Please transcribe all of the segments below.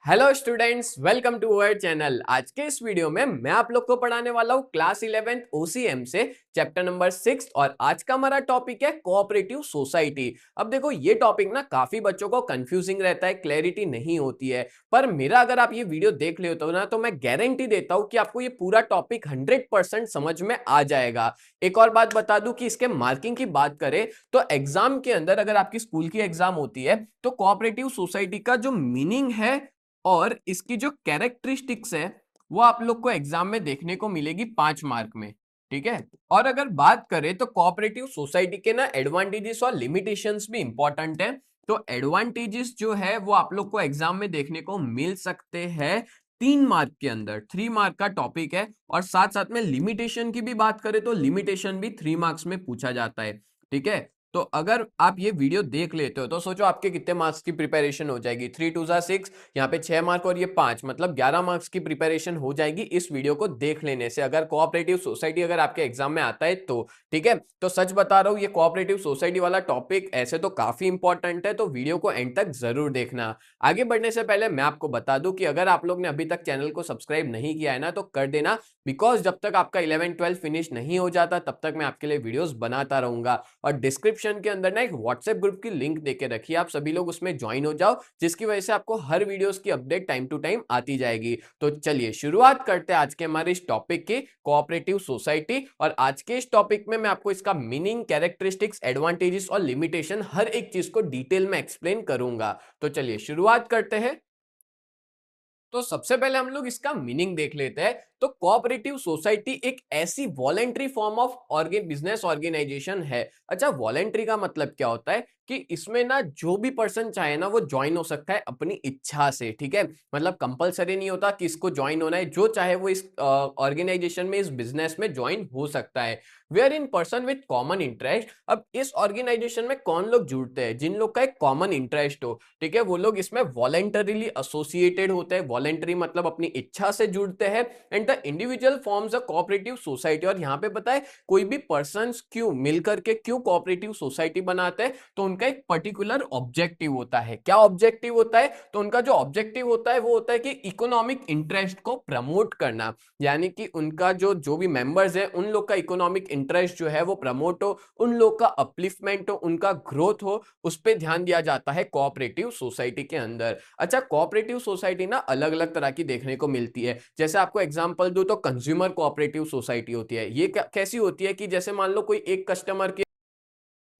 Hello students, welcome to our channel. आज के इस वीडियो में मैं आप लोग को पढ़ाने वाला हूँ क्लास 11th ओसीएम से चैप्टर नंबर 6 और आज का हमारा टॉपिक है कोऑपरेटिव सोसाइटी। अब देखो, ये टॉपिक ना काफी बच्चों को कंफ्यूजिंग रहता है, क्लैरिटी नहीं होती है, पर मेरा अगर आप ये वीडियो देख लेते हो ना तो मैं गारंटी देता हूँ कि आपको ये पूरा टॉपिक 100% समझ में आ जाएगा। एक और बात बता दूं कि इसके मार्किंग की बात करें तो एग्जाम के अंदर, अगर आपकी स्कूल की एग्जाम होती है तो कोऑपरेटिव सोसाइटी का जो मीनिंग है और इसकी जो कैरेक्टरिस्टिक्स है वो आप लोग को एग्जाम में देखने को मिलेगी 5 मार्क में। ठीक है। और अगर बात करें तो कोऑपरेटिव सोसाइटी के ना एडवांटेजेस और लिमिटेशंस भी इंपॉर्टेंट है। तो एडवांटेजेस जो है वो आप लोग को एग्जाम में देखने को मिल सकते हैं 3 मार्क के अंदर, 3 मार्क का टॉपिक है। और साथ साथ में लिमिटेशन की भी बात करें तो लिमिटेशन भी 3 मार्क्स में पूछा जाता है। ठीक है। तो अगर आप ये वीडियो देख लेते हो तो सोचो आपके कितने मार्क्स की प्रिपरेशन हो जाएगी। 3 2 जा 6, यहाँ पे 6 मार्क और ये 5, मतलब 11 मार्क्स की प्रिपरेशन हो जाएगी इस वीडियो को देख लेने से, अगर कोऑपरेटिव सोसाइटी अगर आपके एग्जाम में आता है तो। ठीक है। तो सच बता रहा हूँ, ये कोऑपरेटिव सोसाइटी वाला टॉपिक ऐसे तो काफी इंपॉर्टेंट है, तो वीडियो को एंड तक जरूर देखना। आगे बढ़ने से पहले मैं आपको बता दूं कि अगर आप लोग ने अभी तक चैनल को सब्सक्राइब नहीं किया है ना तो कर देना, बिकॉज जब तक आपका 11-12 फिनिश नहीं हो जाता तब तक मैं आपके लिए वीडियोस बनाता रहूंगा। और डिस्क्रिप्शन के अंदर ना एक व्हाट्सएप ग्रुप की लिंक देके रखिए, आप सभी लोग उसमें ज्वाइन हो जाओ, जिसकी वजह से आपको हर वीडियोस की अपडेट टाइम टू टाइम आती जाएगी। तो चलिए शुरुआत करते हैं आज के हमारे इस टॉपिक की, कोऑपरेटिव सोसाइटी। और आज के इस टॉपिक में मैं आपको इसका मीनिंग, कैरेक्टरिस्टिक्स, एडवांटेजेस और लिमिटेशन हर एक चीज को डिटेल में एक्सप्लेन करूंगा। तो चलिए शुरुआत करते हैं। तो सबसे पहले हम लोग इसका मीनिंग देख लेते हैं। तो कोऑपरेटिव सोसाइटी एक ऐसी voluntary form of business organisation है। अच्छा, वॉलेंट्री का मतलब क्या होता है कि इसमें ना जो भी पर्सन चाहे ना वो ज्वाइन हो सकता है अपनी इच्छा से। ठीक है। मतलब कंपलसरी नहीं होता कि इसको ज्वाइन होना है, जो चाहे वो इस ऑर्गेनाइजेशन में, इस बिजनेस में ज्वाइन हो सकता है। Where in person with common interest. अब इस ऑर्गेनाइजेशन में कौन लोग जुड़ते हैं? जिन लोग का एक कॉमन इंटरेस्ट हो। ठीक है। वो लोग इसमें वॉलेंटरीली एसोसिएटेड होते हैं। वॉलेंटरी मतलब अपनी इच्छा से जुड़ते हैं। And the individual forms a cooperative society. और यहाँ पे पता है कोई भी पर्सन क्यों मिलकर के क्यों कोऑपरेटिव सोसाइटी बनाते हैं, तो उनका एक पर्टिकुलर ऑब्जेक्टिव होता है। क्या ऑब्जेक्टिव होता है? तो उनका जो ऑब्जेक्टिव होता है वो होता है कि इकोनॉमिक इंटरेस्ट को प्रमोट करना, यानी कि उनका जो जो भी मेंबर्स है उन लोग का इकोनॉमिक इंटरेस्ट जो है वो प्रमोट हो, उन लोग का अपलिफ्टमेंट हो, उनका ग्रोथ हो, उस पर ध्यान दिया जाता है कोऑपरेटिव सोसाइटी के अंदर। अच्छा, कोऑपरेटिव सोसाइटी ना अलग अलग तरह की देखने को मिलती है। जैसे आपको एग्जांपल दूं तो कंज्यूमर कोऑपरेटिव सोसाइटी होती है। ये कैसी होती है कि जैसे मान लो कोई एक कस्टमर के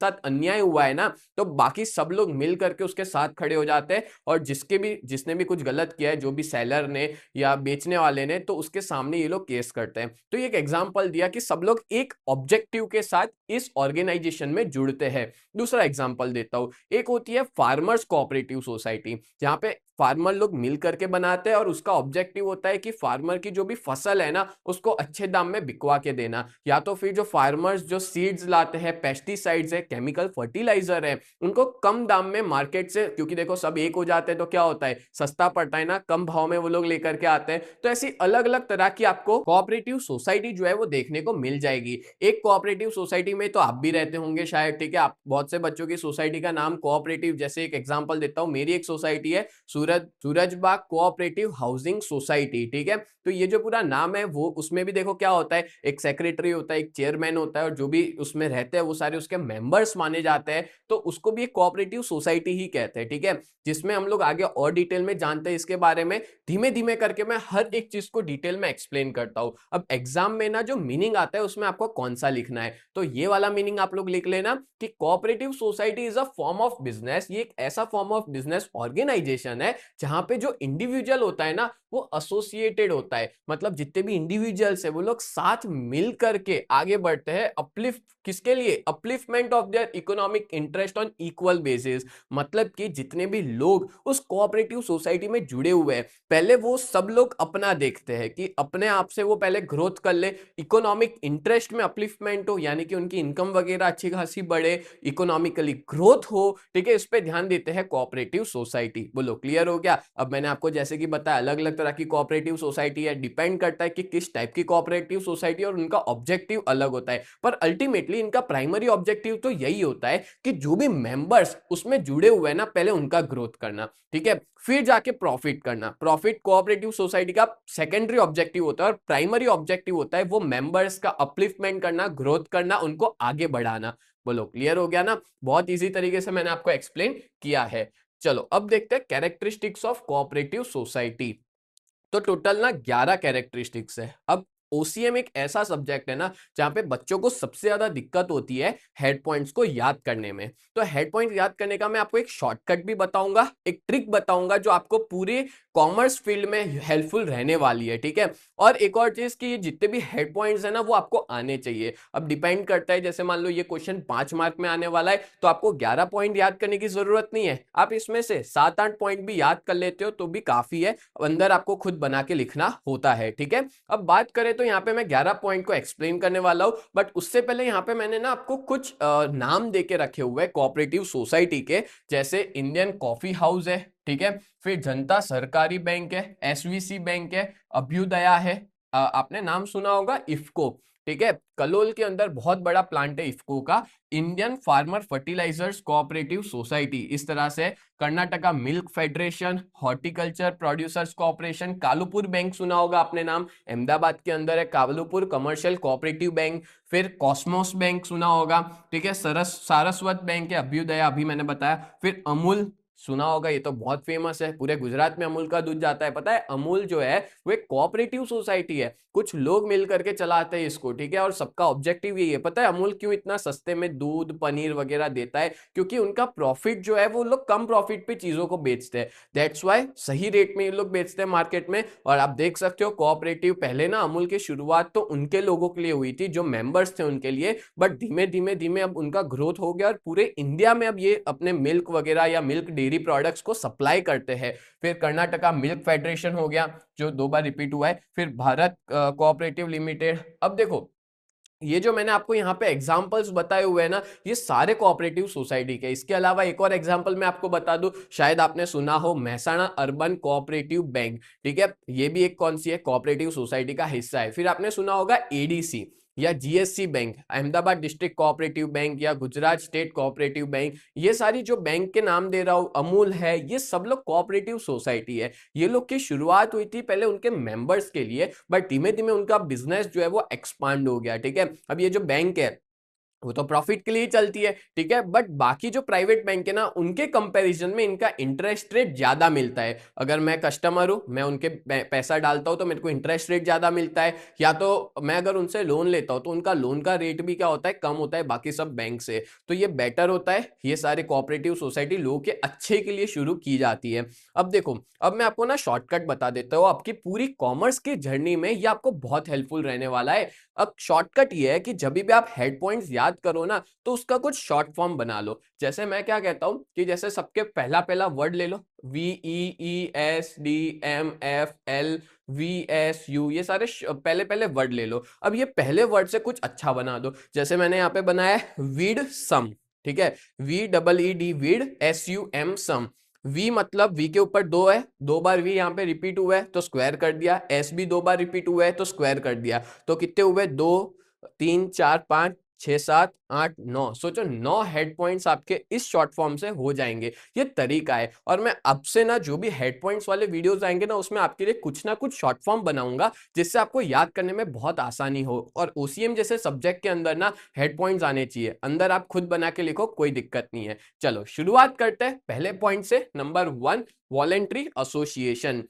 साथ अन्याय हुआ है ना, तो बाकी सब लोग मिल करके उसके साथ खड़े हो जाते हैं, और जिसने भी कुछ गलत किया है, जो भी सेलर ने या बेचने वाले ने, तो उसके सामने ये लोग केस करते हैं। तो ये एक एग्जांपल दिया कि सब लोग एक ऑब्जेक्टिव के साथ इस ऑर्गेनाइजेशन में जुड़ते हैं। दूसरा एग्जांपल देता हूं, एक होती है फार्मर्स कोऑपरेटिव सोसाइटी, जहां पे फार्मर लोग मिल करके बनाते हैं और उसका ऑब्जेक्टिव होता है कि फार्मर की जो भी फसल है ना उसको अच्छे दाम में बिकवा के देना, या तो फिर जो फार्मर्स जो सीड्स लाते हैं, पेस्टिसाइड्स है, केमिकल फर्टिलाइजर है, उनको कम दाम में मार्केट से, क्योंकि देखो सब एक हो जाते हैं तो क्या होता है, सस्ता पड़ता है ना, कम भाव में वो लोग लेकर के आते हैं। तो ऐसी अलग अलग तरह की आपको कोऑपरेटिव सोसाइटी जो है वो देखने को मिल जाएगी। एक कोऑपरेटिव सोसाइटी में तो आप भी रहते होंगे शायद। ठीक है। आप बहुत से बच्चों की सोसाइटी का नाम कोऑपरेटिव, जैसे एक एग्जांपल देता हूं, मेरी एक सोसाइटी है सूरजबाग कोऑपरेटिव हाउसिंग सोसाइटी। ठीक है। तो ये जो पूरा नाम है वो, उसमें भी देखो क्या होता है, एक सेक्रेटरी होता है, एक चेयरमैन होता है, और जो भी उसमें रहते हैं वो सारे उसके मेंबर्स माने जाते हैं। तो उसको भी एक कोऑपरेटिव सोसाइटी ही कहते हैं। ठीक है। जिसमें हम लोग आगे और डिटेल में जानते हैं इसके बारे में। धीमे धीमे करके मैं हर एक चीज को डिटेल में एक्सप्लेन करता हूं। अब एग्जाम में ना जो मीनिंग आता है उसमें आपको कौन सा लिखना है, तो ये वाला मीनिंग आप लोग लिख लेना कि cooperative society is a form of business. ये एक ऐसा फॉर्म ऑफ बिजनेस ऑर्गेनाइजेशन है जहां पे जो इंडिविजुअल होता है ना वो एसोसिएटेड होता है, मतलब जितने भी इंडिविजुअल्स है वो लोग साथ मिल करके आगे बढ़ते हैं। अपलिफ्ट किसके लिए? Upliftment of their economic interest on equal basis. मतलब कि जितने भी लोग उस कोऑपरेटिव सोसाइटी में जुड़े हुए हैं, पहले वो सब लोग अपना देखते हैं कि अपने आप से वो पहले ग्रोथ कर ले, इकोनॉमिक इंटरेस्ट में अपलिफ्टमेंट हो, यानी कि उनकी इनकम वगैरह अच्छी खासी बढ़े, इकोनॉमिकली ग्रोथ हो। ठीक है। इस पे ध्यान देते हैं कोऑपरेटिव सोसाइटी। बोलो, क्लियर क्लियर हो गया। अब मैंने आपको जैसे कि बताया अलग अलग तरह की कोऑपरेटिव सोसाइटी है, डिपेंड करता है कि किस टाइप की कोऑपरेटिव सोसाइटी और उनका ऑब्जेक्टिव अलग होता है, पर अल्टीमेटली इनका प्राइमरी ऑब्जेक्टिव तो यही होता है कि जो भी मेंबर्स उसमें जुड़े हुए हैं ना, पहले उनका ग्रोथ करना, ठीक है, फिर जाके प्रॉफिट करना। प्रॉफिट कोऑपरेटिव सोसाइटी का सेकेंडरी ऑब्जेक्टिव होता है और प्राइमरी ऑब्जेक्टिव होता है वो मेंबर्स का अपलिफ्टमेंट करना, ग्रोथ करना, उनको आगे बढ़ाना। बोलो क्लियर हो गया ना? बहुत इजी तरीके से मैंने आपको एक्सप्लेन किया है। चलो अब देखते हैं कैरेक्टरिस्टिक्स ऑफ कोऑपरेटिव सोसाइटी। तो टोटल ना 11 कैरेक्टरिस्टिक्स है। अब ओसीएम एक ऐसा सब्जेक्ट है ना जहां पे बच्चों को सबसे ज्यादा दिक्कत होती है हेड पॉइंट्स को याद करने में। तो हेड पॉइंट याद करने का मैं आपको एक शॉर्टकट भी बताऊंगा, एक ट्रिक बताऊंगा जो आपको पूरे कॉमर्स फील्ड में हेल्पफुल रहने वाली है, ठीक है। और एक और चीज कि ये जितने भी हेड पॉइंट्स है ना वो आपको आने चाहिए। अब डिपेंड करता है, जैसे मान लो ये क्वेश्चन 5 मार्क में आने वाला है तो आपको 11 पॉइंट याद करने की जरूरत नहीं है, आप इसमें से 7-8 पॉइंट भी याद कर लेते हो तो भी काफी है, अंदर आपको खुद बना के लिखना होता है, ठीक है। अब बात करें तो यहाँ पे मैं 11 पॉइंट को एक्सप्लेन करने वाला हूं, बट उससे पहले यहाँ पे मैंने ना आपको कुछ नाम दे के रखे हुए कोऑपरेटिव सोसाइटी के, जैसे इंडियन कॉफी हाउस है, ठीक है, फिर जनता सहकारी बैंक है, एसवीसी बैंक है, अभ्युदया है, आपने नाम सुना होगा इफ्को, ठीक है, कलोल के अंदर बहुत बड़ा प्लांट है इफ्को का, Indian farmer fertilisers cooperative society, इस तरह से Karnataka milk federation, horticulture producers corporation, Kalupur bank सुना होगा आपने नाम, अहमदाबाद के अंदर है कालुपुर कमर्शियल कोऑपरेटिव बैंक, फिर कॉस्मोस बैंक सुना होगा, ठीक है, सारस्वत बैंक है, अभ्युदया अभी मैंने बताया, फिर अमूल सुना होगा, ये तो बहुत फेमस है, पूरे गुजरात में अमूल का दूध जाता है। पता है अमूल जो है वो एक कोऑपरेटिव सोसाइटी है, कुछ लोग मिल करके चलाते हैं इसको, ठीक है, और सबका ऑब्जेक्टिव यही है। पता है अमूल क्यों इतना सस्ते में दूध पनीर वगैरह देता है? क्योंकि उनका प्रॉफिट जो है वो लोग कम प्रॉफिट पे चीजों को बेचते हैं, दैट्स वाई सही रेट में ये लोग बेचते हैं मार्केट में। और आप देख सकते हो कोऑपरेटिव पहले ना अमूल की शुरुआत तो उनके लोगों के लिए हुई थी जो मेंबर्स थे उनके लिए, बट धीमे धीमे धीमे अब उनका ग्रोथ हो गया और पूरे इंडिया में अब ये अपने मिल्क वगैरह या मिल्क डेयरी प्रोडक्ट्स को सप्लाई करते हैं। फिर कर्नाटका मिल्क फेडरेशन हो गया जो 2 बार रिपीट हुआ है, फिर भारत कोऑपरेटिव लिमिटेड। अब देखो ये जो मैंने आपको यहाँ पे एग्जांपल्स बताए हुए हैं ना, ये सारे कोऑपरेटिव सोसाइटी के। इसके अलावा एक और एग्जांपल मैं आपको बता दूं, शायद आपने सुना हो महसाणा अर्बन कोऑपरेटिव बैंक, ठीक है, ये भी एक कौन सी है, कोऑपरेटिव सोसाइटी का हिस्सा है। फिर आपने सुना होगा एडीसी या GSC bank, Ahmedabad district cooperative bank या गुजरात स्टेट कोऑपरेटिव बैंक, ये सारी जो बैंक के नाम दे रहा हूं, अमूल है, ये सब लोग कोऑपरेटिव सोसाइटी है। ये लोग की शुरुआत हुई थी पहले उनके मेंबर्स के लिए, बट धीमे धीमे उनका बिजनेस जो है वो एक्सपांड हो गया, ठीक है। अब ये जो बैंक है वो तो प्रॉफिट के लिए चलती है, ठीक है, बट बाकी जो प्राइवेट बैंक है ना उनके कंपैरिजन में इनका इंटरेस्ट रेट ज्यादा मिलता है। अगर मैं कस्टमर हूं, मैं उनके पैसा डालता हूं तो मेरे को इंटरेस्ट रेट ज्यादा मिलता है, या तो मैं अगर उनसे लोन लेता हूं तो उनका लोन का रेट भी क्या होता है, कम होता है बाकी सब बैंक से, तो ये बेटर होता है। ये सारे कोऑपरेटिव सोसाइटी लोगों के अच्छे के लिए शुरू की जाती है। अब देखो, अब मैं आपको ना शॉर्टकट बता देता हूँ, आपकी पूरी कॉमर्स की जर्नी में ये आपको बहुत हेल्पफुल रहने वाला है। अब शॉर्टकट ये है कि जब भी आप हेड पॉइंट्स याद करो ना तो उसका कुछ शॉर्ट फॉर्म बना लो। जैसे मैं क्या कहता हूं कि जैसे सबके पहला पहला वर्ड ले लो, VEESDMFL VSU, ये सारे पहले पहले वर्ड ले लो। अब ये पहले वर्ड से कुछ अच्छा बना दो, जैसे मैंने यहाँ पे बनाया है वीड सम, ठीक है, VEED वीड SUM सम। V मतलब V के ऊपर 2 है, 2 बार V यहाँ पे रिपीट हुआ है तो स्क्वायर कर दिया, S भी 2 बार रिपीट हुआ है तो स्क्वायर कर दिया, तो कितने हुए, 2 3 4 5 6 7 8 9, सोचो 9 हेड पॉइंट्स आपके इस शॉर्ट फॉर्म से हो जाएंगे। ये तरीका है, और मैं अब से ना जो भी हेड पॉइंट्स वाले वीडियोस आएंगे ना उसमें आपके लिए कुछ ना कुछ शॉर्ट फॉर्म बनाऊंगा जिससे आपको याद करने में बहुत आसानी हो। और ओसीएम जैसे सब्जेक्ट के अंदर ना हेड पॉइंट्स आने चाहिए, अंदर आप खुद बना के लिखो, कोई दिक्कत नहीं है। चलो शुरुआत करते हैं पहले पॉइंट से, नंबर 1 वॉलेंट्री एसोसिएशन।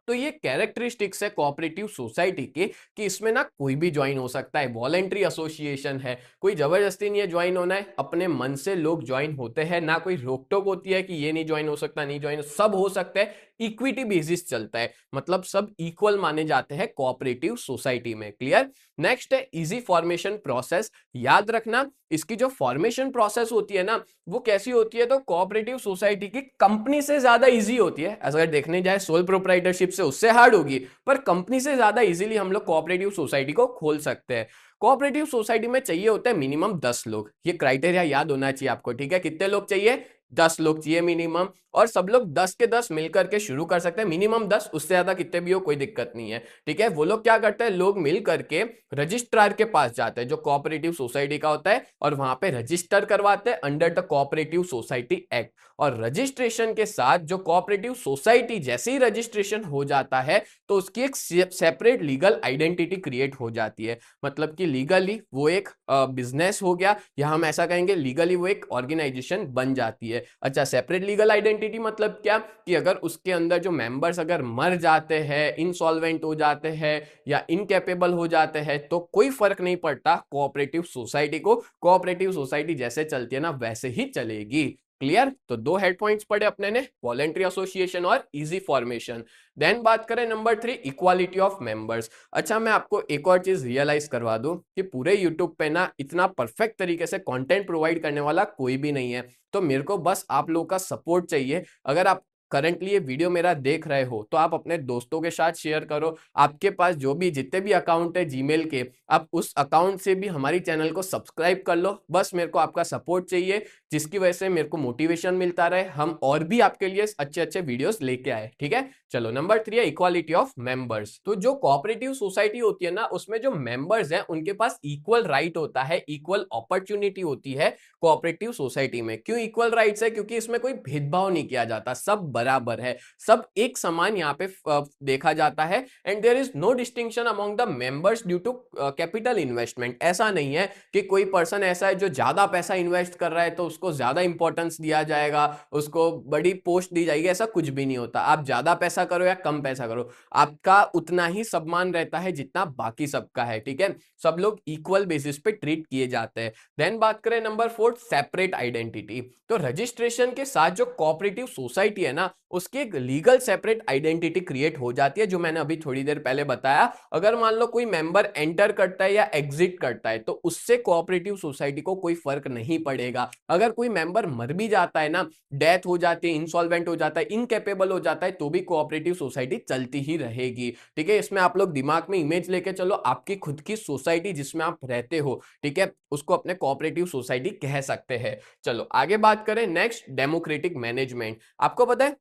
तो ये कैरेक्टरिस्टिक्स है कोऑपरेटिव सोसाइटी की कि इसमें ना कोई भी ज्वाइन हो सकता है, वॉलेंट्री एसोसिएशन है, कोई जबरदस्ती नहीं है ज्वाइन होना है, अपने मन से लोग ज्वाइन होते हैं, ना कोई रोक टोक होती है कि ये नहीं ज्वाइन हो सकता, नहीं ज्वाइन, सब हो सकता है, इक्विटी बेसिस चलता है, मतलब सब इक्वल माने जाते हैं कोऑपरेटिव सोसाइटी में। क्लियर? नेक्स्ट है इजी फॉर्मेशन प्रोसेस। याद रखना इसकी जो फॉर्मेशन प्रोसेस होती है ना वो कैसी होती है, तो कोऑपरेटिव सोसाइटी की कंपनी से ज्यादा इजी होती है। अगर देखने जाए सोल प्रोप्राइटरशिप से उससे हार्ड होगी, पर कंपनी से ज्यादा इजीली हम लोग कोऑपरेटिव सोसाइटी को खोल सकते हैं। कोऑपरेटिव सोसाइटी में चाहिए होते हैं मिनिमम 10 लोग, ये क्राइटेरिया याद होना चाहिए आपको, ठीक है। कितने लोग चाहिए? 10 लोग चाहिए मिनिमम, और सब लोग 10 के 10 मिलकर के शुरू कर सकते हैं, मिनिमम 10, उससे ज्यादा कितने भी हो कोई दिक्कत नहीं है, ठीक है। वो लोग क्या करते हैं, लोग मिल करके रजिस्ट्रार के पास जाते हैं जो कोऑपरेटिव सोसाइटी का होता है, और वहां पे रजिस्टर करवाते हैं under the cooperative society act. और रजिस्ट्रेशन के साथ जो कोऑपरेटिव सोसाइटी जैसे ही रजिस्ट्रेशन हो जाता है तो उसकी एक सेपरेट लीगल आइडेंटिटी क्रिएट हो जाती है, मतलब कि लीगली वो एक बिजनेस हो गया, या हम ऐसा कहेंगे लीगली वो एक ऑर्गेनाइजेशन बन जाती है। अच्छा, सेपरेट लीगल आइडेंटिटी मतलब क्या, कि अगर उसके अंदर जो मेंबर्स अगर मर जाते हैं, इंसॉल्वेंट हो जाते हैं या इनकेपेबल हो जाते हैं, तो कोई फर्क नहीं पड़ता कोऑपरेटिव सोसाइटी को, कोऑपरेटिव सोसाइटी जैसे चलती है ना वैसे ही चलेगी। क्लियर? तो 2 हेड पॉइंट्स पढ़े अपने ने, वॉलेंट्री एसोसिएशन और इजी फॉर्मेशन। देन बात करें नंबर 3, इक्वालिटी ऑफ मेंबर्स। अच्छा, मैं आपको एक और चीज रियलाइज करवा दूं कि पूरे यूट्यूब पे ना इतना परफेक्ट तरीके से कंटेंट प्रोवाइड करने वाला कोई भी नहीं है, तो मेरे को बस आप लोगों का सपोर्ट चाहिए। अगर आप करंटली ये वीडियो मेरा देख रहे हो तो आप अपने दोस्तों के साथ शेयर करो, आपके पास जो भी जितने भी अकाउंट है जीमेल के, आप उस अकाउंट से भी हमारी चैनल को सब्सक्राइब कर लो। बस मेरे को आपका सपोर्ट चाहिए, जिसकी वजह से मेरे को मोटिवेशन मिलता रहे, हम और भी आपके लिए अच्छे अच्छे वीडियोस लेके आए, ठीक है। चलो, नंबर 3 है इक्वालिटी ऑफ मेंबर्स। तो जो कोऑपरेटिव सोसाइटी होती है ना, उसमें जो मेंबर्स हैं उनके पास इक्वल राइट होता है, इक्वल अपॉर्चुनिटी होती है कोऑपरेटिव सोसाइटी में। क्यों इक्वल राइट्स है? क्योंकि इसमें कोई भेदभाव नहीं किया जाता, सब बराबर है, सब एक समान यहाँ पे देखा जाता है। And there is no distinction among the members due to capital investment. ऐसा नहीं है कि कोई पर्सन ऐसा है जो ज्यादा पैसा इन्वेस्ट कर रहा है तो उसको ज्यादा इंपॉर्टेंस दिया जाएगा, उसको बड़ी पोस्ट दी जाएगी, ऐसा कुछ भी नहीं होता। आप ज्यादा पैसा करो या कम पैसा करो, आपका उतना ही सम्मान रहता है जितना बाकी सबका है, ठीक है। सब लोग इक्वल बेसिस पे ट्रीट किए जाते हैं। देन बात करें नंबर 4, सेपरेट आइडेंटिटी। तो रजिस्ट्रेशन के साथ जो कोऑपरेटिव सोसाइटी है ना, उसकी एक लीगल सेपरेट आइडेंटिटी क्रिएट हो जाती है, जो मैंने अभी थोड़ी देर पहले बताया। अगर मान लो कोई मेंबर एंटर करता है या एग्जिट करता है तो उससे कोऑपरेटिव सोसाइटी को कोई फर्क नहीं पड़ेगा। अगर कोई मेंबर मर भी जाता है ना, डेथ हो जाती है, इंसॉल्वेंट हो जाता है, इनकेपेबल हो जाता है, तो भी कोऑपरेटिव सोसाइटी चलती ही रहेगी, ठीक है। इसमें आप लोग दिमाग में इमेज लेके चलो, आपकी खुद की सोसाइटी जिसमें आप रहते हो, ठीक है, उसको अपने कोऑपरेटिव सोसाइटी कह सकते हैं। चलो आगे बात करें, नेक्स्ट, डेमोक्रेटिक मैनेजमेंट। आपको पता है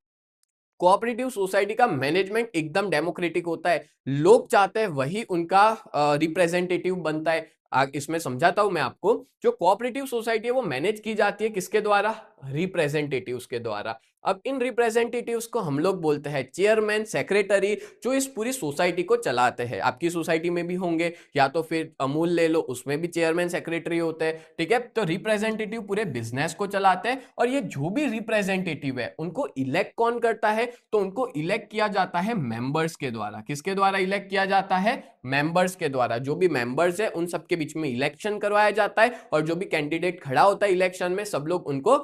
कोऑपरेटिव सोसाइटी का मैनेजमेंट एकदम डेमोक्रेटिक होता है, लोग चाहते हैं वही उनका रिप्रेजेंटेटिव बनता है। इसमें समझाता हूं मैं आपको, जो कोऑपरेटिव सोसाइटी है वो मैनेज की जाती है किसके द्वारा? रिप्रेजेंटेटिव्स के द्वारा। अब इन रिप्रेजेंटेटिव्स को हम लोग बोलते हैं चेयरमैन, सेक्रेटरी, जो इस पूरी सोसाइटी को चलाते हैं। आपकी सोसाइटी में भी होंगे, या तो फिर अमूल ले लो, उसमें भी चेयरमैन सेक्रेटरी होते हैं, ठीक है। तो रिप्रेजेंटेटिव पूरे बिजनेस को चलाते हैं, और ये जो भी रिप्रेजेंटेटिव है उनको इलेक्ट कौन करता है? तो उनको इलेक्ट किया जाता है मेंबर्स के द्वारा। किसके द्वारा इलेक्ट किया जाता है? मेंबर्स के द्वारा। जो भी मेंबर्स है उन सबके बीच में इलेक्शन करवाया जाता है, और जो भी कैंडिडेट खड़ा होता है इलेक्शन में, सब लोग उनको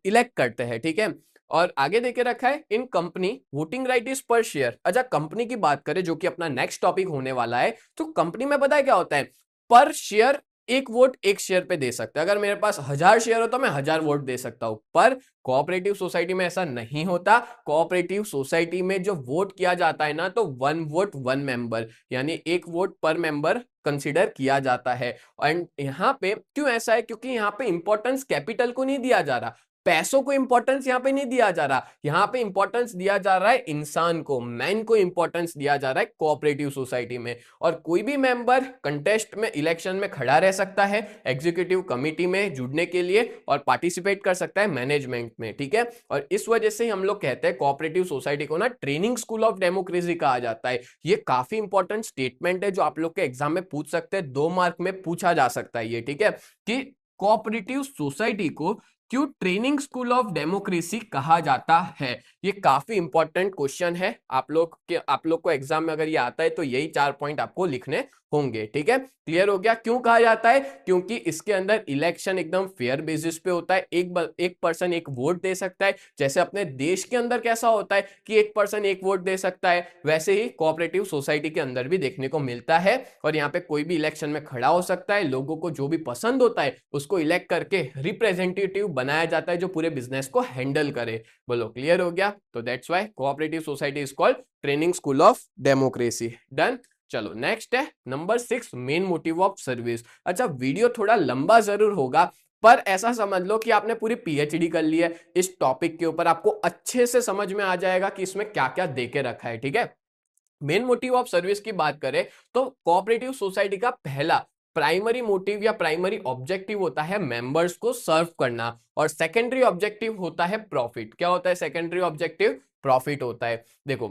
इलेक्ट करते हैं, ठीक है। और आगे देके रखा है, इन कंपनी वोटिंग राइट इज पर शेयर। अच्छा, कंपनी की बात करें जो कि अपना नेक्स्ट टॉपिक होने वाला है, तो कंपनी में पता है क्या होता है? पर शेयर, एक वोट एक शेयर पे दे सकते हैं। अगर मेरे पास 1000 शेयर हो तो मैं 1000 वोट दे सकता हूं, पर कोऑपरेटिव सोसाइटी में ऐसा नहीं होता। कोऑपरेटिव सोसाइटी में जो वोट किया जाता है ना, तो 1 वोट 1 मेंबर, यानी एक वोट पर मेंबर कंसीडर किया जाता है। एंड यहाँ पे क्यों ऐसा है? क्योंकि यहाँ पे इंपॉर्टेंस कैपिटल को नहीं दिया जा रहा, पैसों को इंपॉर्टेंस यहाँ पे नहीं दिया जा रहा, यहाँ पे इंपॉर्टेंस दिया जा रहा है इंसान को, मैन को इंपॉर्टेंस दिया जा रहा है कोऑपरेटिव सोसाइटी में। और कोई भी मेंबर कंटेस्ट में, इलेक्शन में खड़ा रह सकता है एग्जीक्यूटिव कमिटी में जुड़ने के लिए, और पार्टिसिपेट कर सकता है मैनेजमेंट में, ठीक है। और इस वजह से हम लोग कहते हैं कोऑपरेटिव सोसाइटी को ना ट्रेनिंग स्कूल ऑफ डेमोक्रेसी कहा जाता है। ये काफी इंपॉर्टेंट स्टेटमेंट है जो आप लोग के एग्जाम में पूछ सकते हैं, 2 मार्क में पूछा जा सकता है ये, ठीक है, कि कोऑपरेटिव सोसाइटी को क्यों ट्रेनिंग स्कूल ऑफ डेमोक्रेसी कहा जाता है। ये काफी इंपॉर्टेंट क्वेश्चन है, आप लोग को एग्जाम में अगर ये आता है तो यही 4 पॉइंट आपको लिखने होंगे, ठीक है। क्लियर हो गया क्यों कहा जाता है? क्योंकि इसके अंदर इलेक्शन एकदम फेयर बेसिस पे होता है, एक पर्सन एक वोट दे सकता है। जैसे अपने देश के अंदर कैसा होता है कि एक पर्सन एक वोट दे सकता है, वैसे ही कोऑपरेटिव सोसाइटी के अंदर भी देखने को मिलता है। और यहाँ पे कोई भी इलेक्शन में खड़ा हो सकता है, लोगों को जो भी पसंद होता है उसको इलेक्ट करके रिप्रेजेंटेटिव बनाया जाता है जो पूरे बिजनेस को हैंडल करे। बोलो क्लियर हो गया? तो that's why cooperative society is called training school of democracy. Done. चलो नेक्स्ट है number 6, main motive of service. अच्छा वीडियो थोड़ा लंबा जरूर होगा, पर ऐसा समझ लो कि आपने पूरी पीएचडी कर ली है इस टॉपिक के ऊपर, आपको अच्छे से समझ में आ जाएगा कि इसमें क्या क्या दे के रखा है। ठीक है, मेन मोटिव ऑफ सर्विस की बात करें तो कोऑपरेटिव सोसाइटी का पहला प्राइमरी मोटिव या प्राइमरी ऑब्जेक्टिव होता है मेंबर्स को सर्व करना, और सेकेंडरी ऑब्जेक्टिव होता है प्रॉफिट। क्या होता है सेकेंडरी ऑब्जेक्टिव? प्रॉफिट होता है। देखो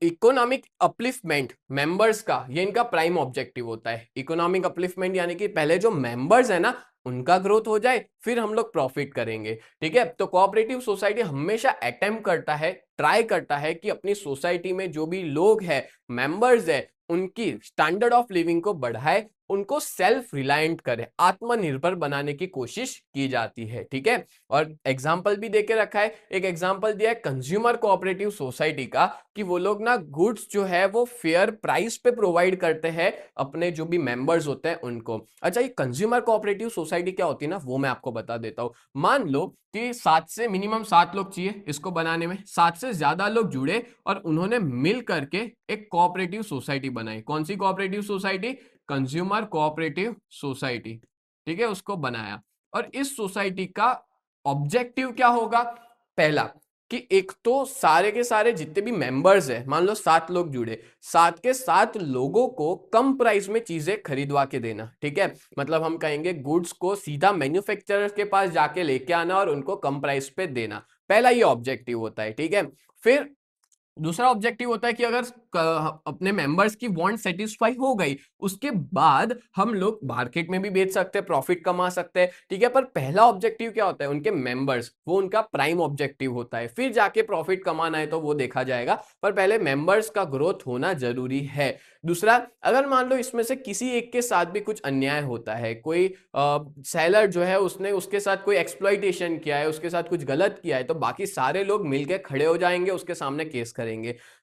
इकोनॉमिक अपलिफ्टमेंट मेंबर्स का, ये इनका प्राइम ऑब्जेक्टिव होता है। इकोनॉमिक अपलिफ्टमेंट यानी कि पहले जो मेंबर्स है ना उनका ग्रोथ हो जाए, फिर हम लोग प्रॉफिट करेंगे। ठीक है, तो कोऑपरेटिव सोसाइटी हमेशा अटेम्प्ट करता है, ट्राई करता है कि अपनी सोसाइटी में जो भी लोग हैं, मेंबर्स है, उनकी स्टैंडर्ड ऑफ लिविंग को बढ़ाए, उनको सेल्फ रिलायंट करे, आत्मनिर्भर बनाने की कोशिश की जाती है। ठीक है, और एग्जाम्पल भी देके रखा है। एक एग्जाम्पल दिया है कंज्यूमर कोऑपरेटिव सोसाइटी का, कि वो लोग ना गुड्स जो है वो फेयर प्राइस पे प्रोवाइड करते हैं अपने जो भी मेंबर्स होते हैं उनको। अच्छा ये कंज्यूमर कोऑपरेटिव सोसाइटी क्या होती है ना, वो मैं आपको बता देता हूँ। मान लो कि 7 से मिनिमम 7 लोग चाहिए इसको बनाने में, 7 से ज्यादा लोग जुड़े और उन्होंने मिल करके एक कोऑपरेटिव सोसाइटी बनाई। कौन सी cooperative society? Consumer cooperative society. ठीक है, उसको बनाया। और इस सोसाइटी का ऑब्जेक्टिव क्या होगा? पहला कि एक तो सारे के सारे जितने भी मेंबर्स है, मान लो 7 लोग जुड़े, 7 के 7 लोगों को कम प्राइस में चीजें खरीदवा के देना। ठीक है, मतलब हम कहेंगे गुड्स को सीधा मैन्युफैक्चरर के पास जाके लेके आना और उनको कम प्राइस पे देना। पहला ये ऑब्जेक्टिव होता है। ठीक है, फिर दूसरा ऑब्जेक्टिव होता है कि अगर अपने मेंबर्स की वांट सेटिस्फाई हो गई, उसके बाद हम लोग मार्केट में भी बेच सकते हैं, प्रॉफिट कमा सकते हैं। ठीक है, पर पहला ऑब्जेक्टिव क्या होता है? उनके मेंबर्स, वो उनका प्राइम ऑब्जेक्टिव होता है। फिर जाके प्रॉफिट कमाना है तो वो देखा जाएगा, पर पहले मेंबर्स का ग्रोथ होना जरूरी है। दूसरा, अगर मान लो इसमें से किसी एक के साथ भी कुछ अन्याय होता है, कोई सेलर जो है उसने उसके साथ कोई एक्सप्लॉइटेशन किया है, उसके साथ कुछ गलत किया है, तो बाकी सारे लोग मिलकर खड़े हो जाएंगे, उसके सामने केस करेंगे।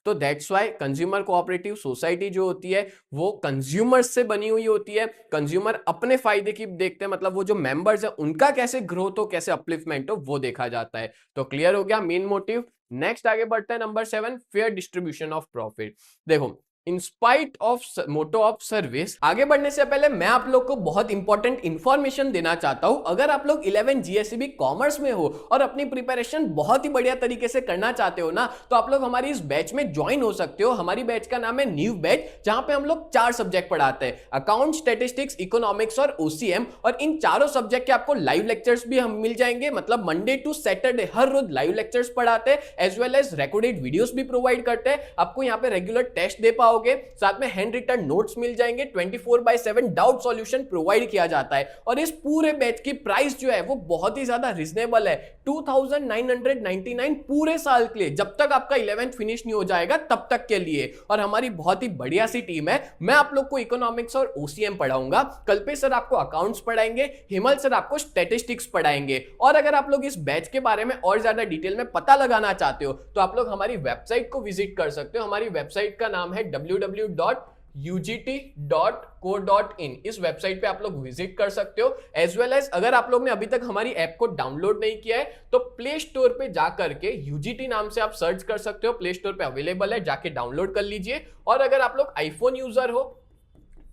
तो that's why consumer cooperative society जो होती है वो कंज्यूमर से बनी हुई होती है। कंज्यूमर अपने फायदे की देखते हैं, मतलब वो जो मेंबर्स है उनका कैसे ग्रोथ हो, कैसे अपलिफ्टमेंट हो, वो देखा जाता है। तो क्लियर हो गया मेन मोटिव। नेक्स्ट आगे बढ़ते हैं, number 7, fair distribution of profit. देखो in spite of motto of service, आगे बढ़ने से पहले मैं आप लोग को बहुत इंपॉर्टेंट इंफॉर्मेशन देना चाहता हूं। अगर आप लोग 11 जीएसईबी कॉमर्स में हो और अपनी प्रिपरेशन बहुत ही बढ़िया तरीके से करना चाहते हो ना, तो आप लोग हमारी इस बैच में ज्वाइन हो सकते हो। हमारी बैच का नाम है न्यू बैच, जहां पे हम लोग 4 सब्जेक्ट पढ़ाते हैं, अकाउंट, स्टैटिस्टिक्स, इकोनॉमिक्स और ओसीएम। और इन चारों सब्जेक्ट के आपको लाइव लेक्चर्स भी हम मिल जाएंगे, मतलब मंडे टू सैटरडे हर रोज लाइव लेक्चर्स पढ़ाते हैं, as well as recorded videos भी प्रोवाइड करते हैं। आपको यहाँ पे रेगुलर टेस्ट दे पाओगे, साथ में हैंड रिटन नोट्स मिल जाएंगे, 24/7 डाउट सॉल्यूशन प्रोवाइड किया जाता है। और इस पूरे बैच की प्राइस जो है वो बहुत ही ज्यादा रिजनेबल है, 2999 पूरे साल के लिए, जब तक आपका 11th फिनिश नहीं हो जाएगा तब तक के लिए। और हमारी बहुत ही बढ़िया सी टीम है। मैं आप लोग को इकोनॉमिक्स और ओसीएम पढ़ाऊंगा, कल्पेश सर आपको अकाउंट्स पढ़ाएंगे, हिमल सर आपको स्टैटिस्टिक्स पढ़ाएंगे। और अगर आप लोग इस बैच के बारे में और ज्यादा डिटेल में पता लगाना चाहते हो तो आप लोग हमारी वेबसाइट को विजिट कर सकते हो। हमारी वेबसाइट का नाम है www.ugt.co.in। इस वेबसाइट पे आप लोग विजिट कर सकते हो। एज वेल एज अगर आप लोग ने अभी तक हमारी ऐप को डाउनलोड नहीं किया है तो प्ले स्टोर पे जाकर के UGT नाम से आप सर्च कर सकते हो, प्ले स्टोर पे अवेलेबल है, जाके डाउनलोड कर लीजिए। और अगर आप लोग आईफोन यूजर हो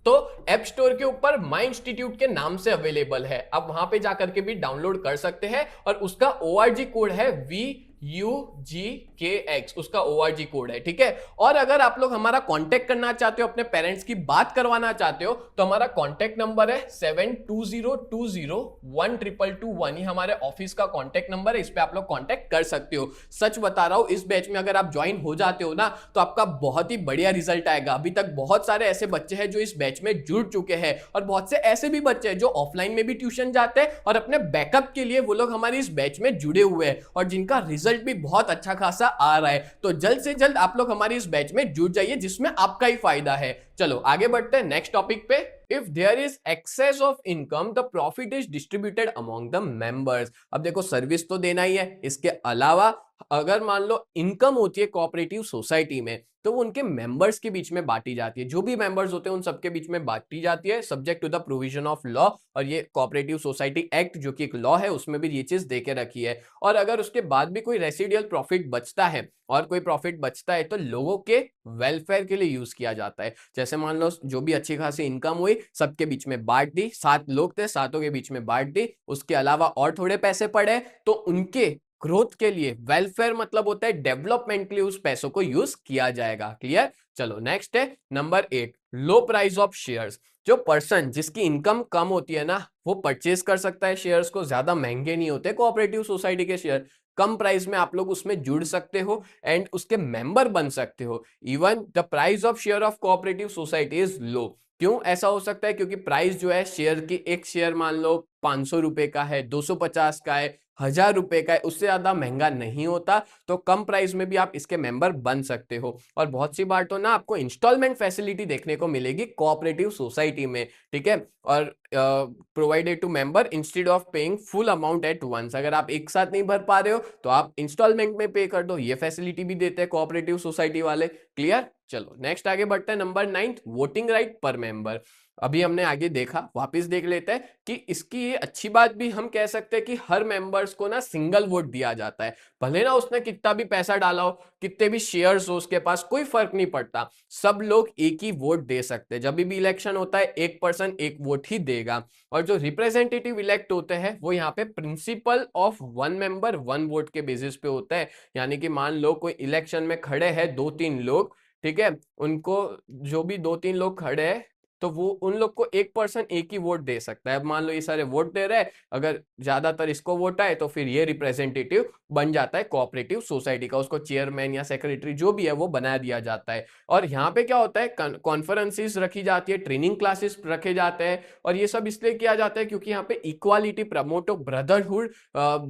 तो ऐप स्टोर के ऊपर माई इंस्टीट्यूट के नाम से अवेलेबल है, आप वहां पे जाकर के भी डाउनलोड कर सकते हैं। और उसका ORG कोड है VUGKX, उसका ORG कोड है। ठीक है, और अगर आप लोग हमारा कांटेक्ट करना चाहते हो, अपने पेरेंट्स की बात करवाना चाहते हो, तो हमारा कांटेक्ट नंबर है 7202012221। ये हमारे ऑफिस का कांटेक्ट नंबर है, इस पे आप लोग कांटेक्ट कर सकते हो। सच बता रहा हूं, इस बैच में अगर आप ज्वाइन हो जाते हो ना तो आपका बहुत ही बढ़िया रिजल्ट आएगा। अभी तक बहुत सारे ऐसे बच्चे हैं जो इस बैच में जुड़ चुके हैं, और बहुत से ऐसे भी बच्चे हैं जो ऑफलाइन में भी ट्यूशन जाते हैं और अपने बैकअप के लिए वो लोग हमारी इस बैच में जुड़े हुए हैं, और जिनका रिजल्ट भी बहुत अच्छा खासा आ रहा है। तो जल्द से जल्द आप लोग हमारी इस बैच में जुड़ जाइए, जिसमें आपका ही फायदा है। चलो आगे बढ़ते हैं नेक्स्ट टॉपिक पे। If there is excess of income the profit is distributed among the members. अब देखो सर्विस तो देना ही है, इसके अलावा अगर मान लो इनकम होती है कोऑपरेटिव सोसाइटी में, तो वो उनके मेंबर्स के बीच में बांटी जाती है। जो भी मेंबर्स होते हैं उन सबके बीच में बांटी जाती है, subject to the provision of law. और ये कोऑपरेटिव सोसाइटी एक्ट जो कि एक लॉ है, उसमें भी ये चीज दे के रखी है। और अगर उसके बाद भी कोई रेसिडियल प्रॉफिट बचता है, और कोई प्रॉफिट बचता है, तो लोगों के वेलफेयर के लिए यूज किया जाता है। जैसे मान लो जो भी अच्छी खासी इनकम हुई, सबके बीच में बांट दी, 7 लोग थे, सातों के बीच में बांट दी। उसके अलावा और थोड़े पैसे पड़े, तो उनके ग्रोथ के लिए, वेलफेयर मतलब होता है डेवलपमेंट के लिए, उस पैसों को यूज किया जाएगा। क्लियर? चलो नेक्स्ट है number 8, low price of shares. जो पर्सन जिसकी इनकम कम होती है ना, वो परचेज कर सकता है शेयर्स को। ज्यादा महंगे नहीं होते कोऑपरेटिव सोसाइटी के शेयर, कम प्राइस में आप लोग उसमें जुड़ सकते हो एंड उसके मेंबर बन सकते हो। Even the price of share of cooperative society is low. क्यों ऐसा हो सकता है? क्योंकि प्राइस जो है शेयर की, एक शेयर मान लो 500 रुपए का है, 250 का है, 1000 रुपए का है, उससे ज्यादा महंगा नहीं होता। तो कम प्राइस में भी आप इसके मेंबर बन सकते हो। और बहुत सी बार तो ना आपको इंस्टॉलमेंट फैसिलिटी देखने को मिलेगी कोऑपरेटिव सोसाइटी में। ठीक है? और provided to member instead of paying full amount at once. अगर आप एक साथ नहीं भर पा रहे हो तो आप इंस्टॉलमेंट में पे कर दो, ये फैसिलिटी भी देते हैं कोऑपरेटिव सोसाइटी वाले। क्लियर? चलो नेक्स्ट आगे बढ़ते हैं। नंबर 9, वोटिंग राइट पर मेंबर। अभी हमने आगे देखा, वापस देख लेते हैं कि इसकी ये अच्छी बात भी हम कह सकते हैं कि हर मेंबर्स को ना सिंगल वोट दिया जाता है। भले ना उसने कितना भी पैसा डाला हो, कितने भी शेयर्स हो उसके पास, कोई फर्क नहीं पड़ता, सब लोग एक ही वोट दे सकते हैं। जब भी इलेक्शन होता है, एक पर्सन एक वोट ही देगा। और जो रिप्रेजेंटेटिव इलेक्ट होते हैं, वो यहाँ पे principle of one member one vote के बेसिस पे होता है। यानी कि मान लो कोई इलेक्शन में खड़े हैं 2-3 लोग, ठीक है, उनको जो भी 2-3 लोग खड़े हैं, तो वो उन लोग को एक पर्सन एक ही वोट दे सकता है। अब मान लो ये सारे वोट दे रहे हैं, अगर ज्यादातर इसको वोट आए, तो फिर ये रिप्रेजेंटेटिव बन जाता है कोऑपरेटिव सोसाइटी का। उसको चेयरमैन या सेक्रेटरी जो भी है वो बना दिया जाता है। और यहाँ पे क्या होता है, कॉन्फ्रेंसेस रखी जाती है, ट्रेनिंग क्लासेस रखे जाते हैं। और ये सब इसलिए किया जाता है क्योंकि यहाँ पे इक्वालिटी प्रमोट हो, ब्रदरहुड,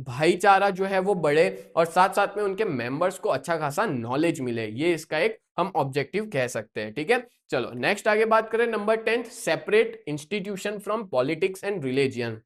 भाईचारा जो है वो बढ़े, और साथ साथ में उनके मेंबर्स को अच्छा खासा नॉलेज मिले। ये इसका एक हम ऑब्जेक्टिव कह सकते हैं। ठीक है? चलो नेक्स्ट आगे बात करें। Number 10, separate institution from politics and religion.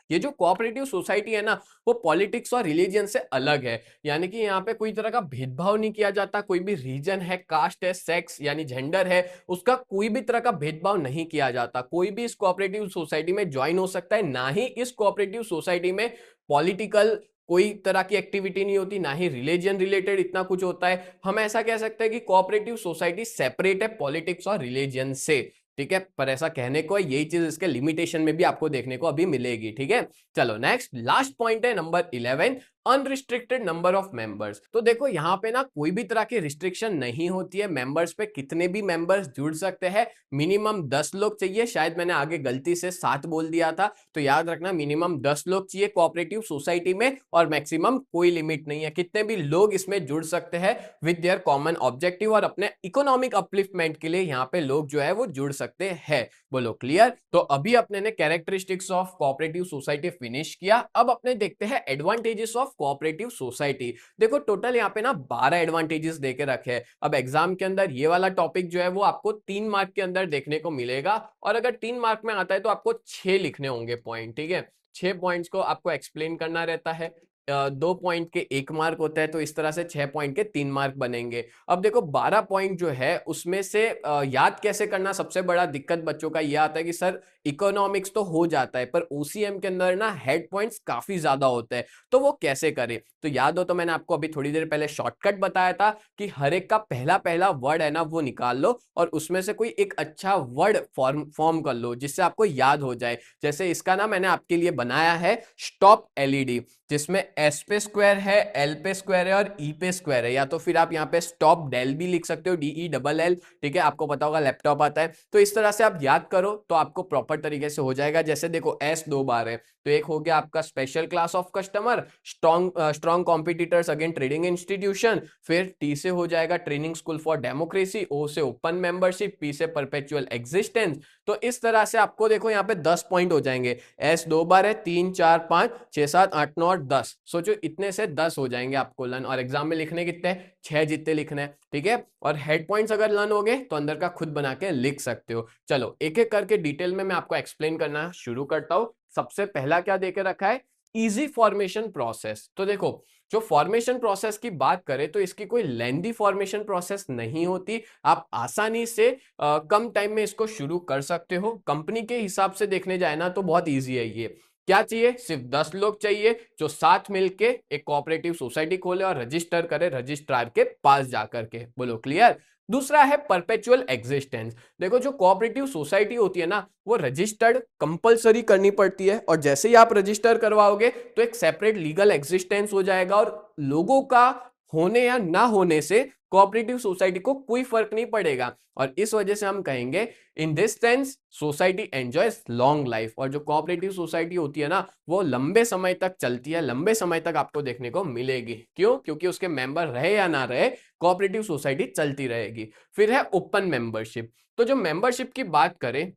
ये जो कोऑपरेटिव सोसाइटी है ना, वो पॉलिटिक्स और रिलीजन से अलग है। यानी कि यहाँ पे कोई तरह का भेदभाव नहीं किया जाता। कोई भी रीजन है, कास्ट है, सेक्स यानी जेंडर है, उसका कोई भी तरह का भेदभाव नहीं किया जाता। कोई भी इस कोऑपरेटिव सोसाइटी में ज्वाइन हो सकता है। ना ही इस कोऑपरेटिव सोसाइटी में पॉलिटिकल कोई तरह की एक्टिविटी नहीं होती, ना ही रिलीजन रिलेटेड इतना कुछ होता है। हम ऐसा कह सकते हैं कि कोऑपरेटिव सोसाइटी सेपरेट है पॉलिटिक्स और रिलीजन से। ठीक है? पर ऐसा कहने को है, यही चीज इसके लिमिटेशन में भी आपको देखने को अभी मिलेगी। ठीक है? चलो नेक्स्ट लास्ट पॉइंट है number 11, unrestricted number of members. तो देखो यहाँ पे ना कोई भी तरह की रिस्ट्रिक्शन नहीं होती है मेंबर्स पे, कितने भी मेंबर्स जुड़ सकते हैं। मिनिमम 10 लोग चाहिए। शायद मैंने आगे गलती से 7 बोल दिया था, तो याद रखना मिनिमम 10 लोग चाहिए कोऑपरेटिव सोसाइटी में, और मैक्सिमम कोई लिमिट नहीं है, कितने भी लोग इसमें जुड़ सकते हैं विद देयर कॉमन ऑब्जेक्टिव, और अपने इकोनॉमिक अपलिफ्टमेंट के लिए यहाँ पे लोग जो है वो जुड़ सकते हैं। बोलो क्लियर? तो अभी अपने ने characteristics of cooperative society finish किया। अब अपने देखते हैं एडवांटेजेस ऑफ कोऑपरेटिव सोसाइटी। देखो टोटल यहाँ पे ना 12 एडवांटेजेस देके रखे हैं। अब एग्जाम के अंदर ये वाला टॉपिक जो है वो आपको 3 मार्क के अंदर देखने को मिलेगा, और अगर 3 मार्क में आता है तो आपको 6 लिखने होंगे पॉइंट। ठीक है? 6 पॉइंट्स को आपको एक्सप्लेन करना रहता है। 2 पॉइंट के 1 मार्क होता है, तो इस तरह से 6 पॉइंट के 3 मार्क बनेंगे। अब देखो 12 पॉइंट जो है उसमें से याद कैसे करना, सबसे बड़ा दिक्कत बच्चों का यह आता है कि सर इकोनॉमिक्स तो हो जाता है, पर ओसीएम के अंदर ना हेड पॉइंट्स काफी ज्यादा होते हैं, तो वो कैसे करें? तो याद हो तो मैंने आपको अभी थोड़ी देर पहले शॉर्टकट बताया था कि हर एक का पहला पहला वर्ड है ना वो निकाल लो, और उसमें से कोई एक अच्छा वर्ड फॉर्म कर लो जिससे आपको याद हो जाए। जैसे इसका ना मैंने आपके लिए बनाया है स्टॉप एलईडी, जिसमें एस पे स्क्वायर है, एल पे स्क्वायर है और ई पे स्क्वायर है। या तो फिर आप यहाँ पे स्टॉप डेल भी लिख सकते हो, डीई डबल एल। ठीक है? आपको पता होगा लैपटॉप आता है, तो इस तरह से आप याद करो तो आपको प्रॉपर तरीके से हो जाएगा। जैसे देखो एस 2 बार है, तो एक हो गया आपका special class of customer, strong competitors again trading institution. फिर टी से हो जाएगा ट्रेनिंग स्कूल फॉर डेमोक्रेसी, ओ से ओपन मेंबरशिप, पी से परपेचुअल एग्जिस्टेंस। तो इस तरह से आपको देखो यहाँ पे 10 पॉइंट हो जाएंगे। एस 2 बार है, 3 4 5 6 7 8 9 और 10, सोचो इतने से 10 हो जाएंगे आपको लर्न। और एग्जाम में लिखने कितने? 6 जितने लिखने हैं। ठीक है? और हेड पॉइंट्स अगर लर्न हो गए तो अंदर का खुद बना के लिख सकते हो। चलो एक एक करके डिटेल में मैं आपको एक्सप्लेन करना शुरू करता हूं। सबसे पहला क्या देके रखा है? Easy formation process. तो देखो, जो फॉर्मेशन प्रोसेस की बात करें तो इसकी कोई लेंदी फॉर्मेशन प्रोसेस नहीं होती। आप आसानी से कम टाइम में इसको शुरू कर सकते हो। कंपनी के हिसाब से देखने जाए ना तो बहुत इजी है ये। क्या चाहिए? सिर्फ 10 लोग चाहिए जो साथ मिलके एक कोऑपरेटिव सोसाइटी खोले और रजिस्टर करे रजिस्ट्रार के पास जाकर के। बोलो क्लियर? दूसरा है परपेचुअल एग्जिस्टेंस। देखो, जो कोऑपरेटिव सोसाइटी होती है ना वो रजिस्टर्ड कंपलसरी करनी पड़ती है, और जैसे ही आप रजिस्टर करवाओगे तो एक सेपरेट लीगल एग्जिस्टेंस हो जाएगा, और लोगों का होने या ना होने से कोऑपरेटिव सोसाइटी को कोई फर्क नहीं पड़ेगा। और इस वजह से हम कहेंगे in this sense society enjoys long life. और जो कोऑपरेटिव सोसाइटी होती है ना वो लंबे समय तक चलती है, लंबे समय तक आपको देखने को मिलेगी। क्यों? क्योंकि उसके मेंबर रहे या ना रहे, कोऑपरेटिव सोसाइटी चलती रहेगी। फिर है ओपन मेंबरशिप। तो जो मेंबरशिप की बात करें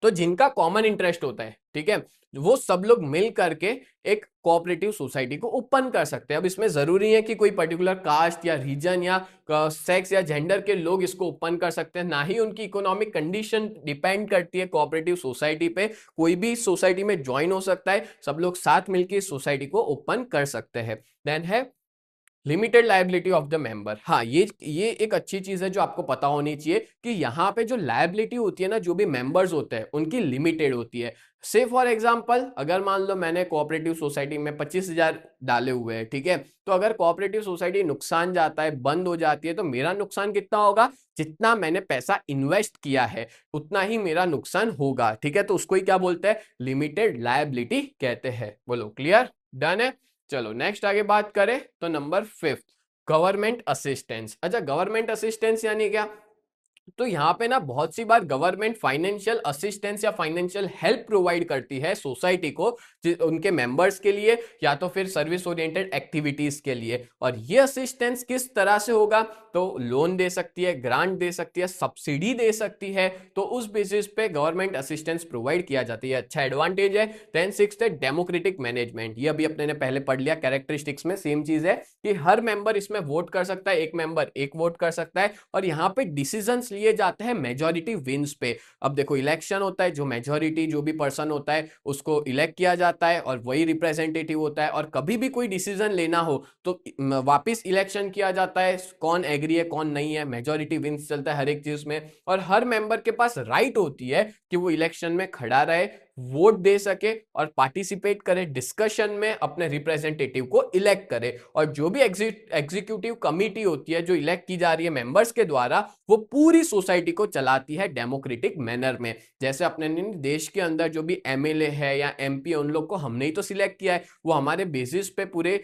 तो जिनका कॉमन इंटरेस्ट होता है, ठीक है, वो सब लोग मिल करके एक कोऑपरेटिव सोसाइटी को ओपन कर सकते हैं। अब इसमें जरूरी है कि कोई पर्टिकुलर कास्ट या रीजन या सेक्स या जेंडर के लोग इसको ओपन कर सकते हैं, ना ही उनकी इकोनॉमिक कंडीशन डिपेंड करती है कोऑपरेटिव सोसाइटी पे। कोई भी सोसाइटी में ज्वाइन हो सकता है, सब लोग साथ मिलकर इस सोसाइटी को ओपन कर सकते हैं। देन है limited liability of the member. हाँ, ये एक अच्छी चीज है जो आपको पता होनी चाहिए कि यहाँ पे जो लायबिलिटी होती है ना, जो भी मेंबर्स होते हैं उनकी लिमिटेड होती है। से फॉर एग्जांपल, अगर मान लो मैंने कोऑपरेटिव सोसाइटी में 25,000 डाले हुए हैं, ठीक है, तो अगर कोऑपरेटिव सोसाइटी नुकसान जाता है, बंद हो जाती है, तो मेरा नुकसान कितना होगा? जितना मैंने पैसा इन्वेस्ट किया है उतना ही मेरा नुकसान होगा। ठीक है, तो उसको ही क्या बोलते हैं? लिमिटेड लायबिलिटी कहते हैं। बोलो क्लियर? डन है? चलो नेक्स्ट आगे बात करें तो नंबर 5, गवर्नमेंट असिस्टेंस। अच्छा, गवर्नमेंट असिस्टेंस यानी क्या? तो यहाँ पे ना बहुत सी बार गवर्नमेंट फाइनेंशियल असिस्टेंस या फाइनेंशियल हेल्प प्रोवाइड करती है सोसाइटी को, उनके मेंबर्स के लिए या तो फिर सर्विस ओरिएंटेड एक्टिविटीज के लिए। और ये असिस्टेंस किस तरह से होगा? तो लोन दे सकती है, ग्रांट दे सकती है, सब्सिडी दे सकती है। तो उस बेसिस पे गवर्नमेंट असिस्टेंस प्रोवाइड किया जाती है। अच्छा एडवांटेज है। देन 6 है डेमोक्रेटिक मैनेजमेंट। ये अभी अपने ने पहले पढ़ लिया, कैरेक्टरिस्टिक्स में सेम चीज है कि हर मेंबर इसमें वोट कर सकता है, एक मेंबर एक वोट कर सकता है, और यहाँ पे डिसीजंस लिए जाते हैं मेजॉरिटी विंस पे। अब देखो, इलेक्शन होता है, जो मेजॉरिटी जो भी पर्सन होता है उसको इलेक्ट किया जाता है और वही रिप्रेजेंटेटिव होता है। और कभी भी कोई डिसीजन लेना हो तो वापस इलेक्शन किया जाता है, कौन एग्री है कौन नहीं है, मेजॉरिटी विंस चलता है हर एक चीज में। और हर मेंबर के पास राइट होती है कि वो इलेक्शन में खड़ा रहे, वोट दे सके और पार्टिसिपेट करे डिस्कशन में, अपने रिप्रेजेंटेटिव को इलेक्ट करे। और जो भी एग्जीक्यूटिव कमिटी होती है जो इलेक्ट की जा रही है मेंबर्स के द्वारा, वो पूरी सोसाइटी को चलाती है डेमोक्रेटिक मैनर में। जैसे अपने देश के अंदर जो भी एमएलए है या एमपी, उन लोग को हमने ही तो सिलेक्ट किया है, वो हमारे बेसिस पे पूरे